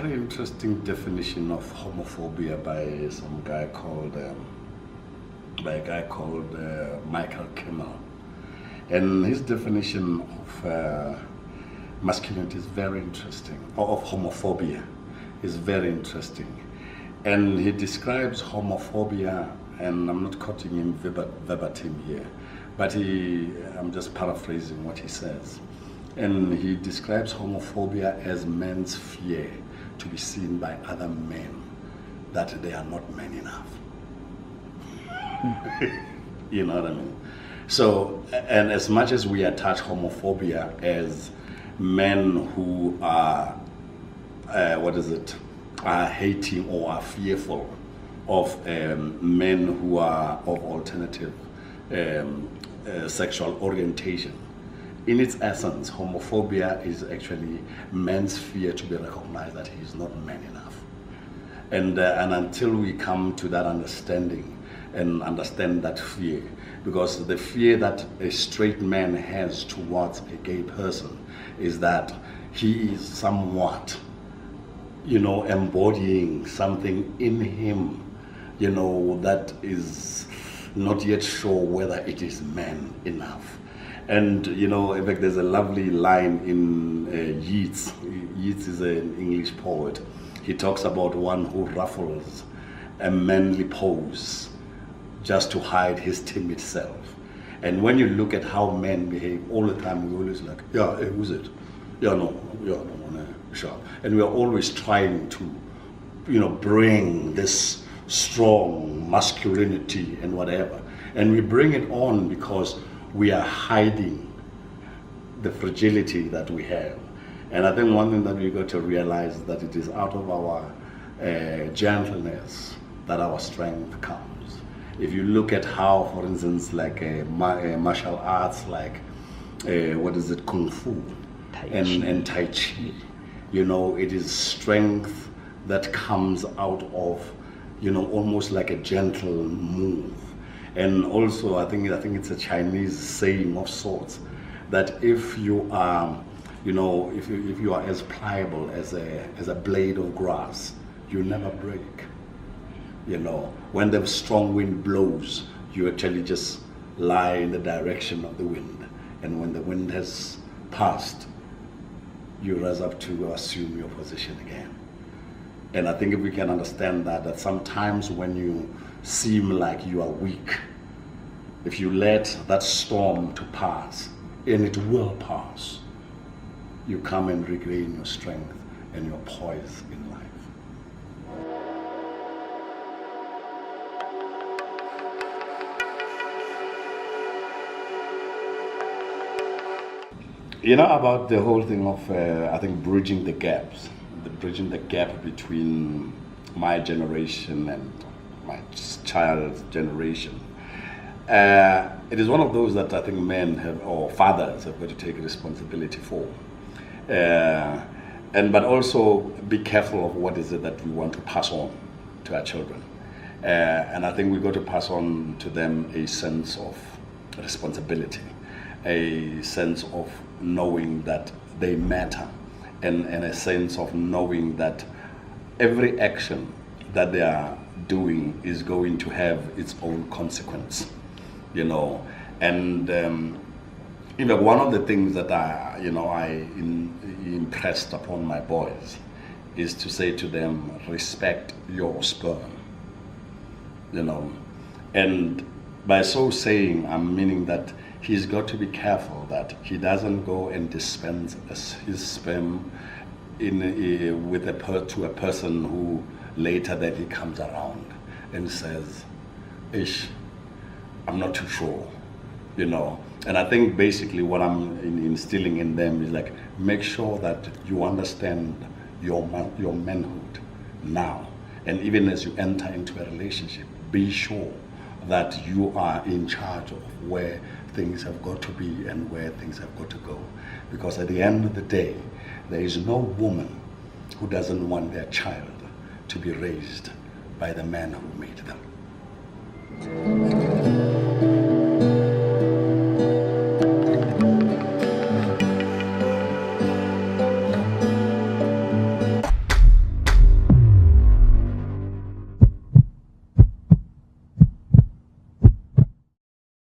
Interesting definition of homophobia by some guy called Michael Kimmel, and his definition of masculinity is very interesting, or of homophobia is very interesting, and he describes homophobia, and I'm not quoting him verbatim here, but I'm just paraphrasing what he says, and he describes homophobia as men's fear to be seen by other men that they are not men enough. You know what I mean? So, and as much as we attach homophobia as men who are, are hating or are fearful of men who are of alternative sexual orientation, in its essence, homophobia is actually man's fear to be recognized that he is not man enough. And until we come to that understanding and understand that fear, because the fear that a straight man has towards a gay person is that he is somewhat, embodying something in him, that is not yet sure whether it is man enough. And in fact, there's a lovely line in Yeats. Yeats is an English poet. He talks about one who ruffles a manly pose just to hide his timid self. And when you look at how men behave all the time, we're always like, yeah, hey, who's it? Yeah, no, sure. And we're always trying to, bring this strong masculinity and whatever. And we bring it on because we are hiding the fragility that we have. And I think one thing that we've got to realize is that it is out of our gentleness that our strength comes. If you look at how, for instance, like martial arts, like Kung Fu and Tai Chi, it is strength that comes out of, almost like a gentle move. And also, I think it's a Chinese saying of sorts that if you are, if you are as pliable as a blade of grass, you never break. When the strong wind blows, you actually just lie in the direction of the wind, and when the wind has passed, you rise up to assume your position again. And I think if we can understand that sometimes when you seem like you are weak, if you let that storm to pass, and it will pass, you come and regain your strength and your poise in life. About the whole thing of, I think, bridging the gaps, bridging the gap between my generation and my child's generation. It is one of those that I think men have, or fathers have got to take responsibility for. But also be careful of what is it that we want to pass on to our children. And I think we've got to pass on to them a sense of responsibility, a sense of knowing that they matter, and a sense of knowing that every action that they are doing is going to have its own consequence, And one of the things that I impressed upon my boys is to say to them, respect your sperm, And by so saying, I'm meaning that he's got to be careful that he doesn't go and dispense his sperm to a person who later that he comes around and says, "Ish, I'm not too sure," And I think basically what I'm instilling in them is like, make sure that you understand your manhood now, and even as you enter into a relationship, be sure that you are in charge of where things have got to be and where things have got to go. Because at the end of the day, there is no woman who doesn't want their child to be raised by the man who made them.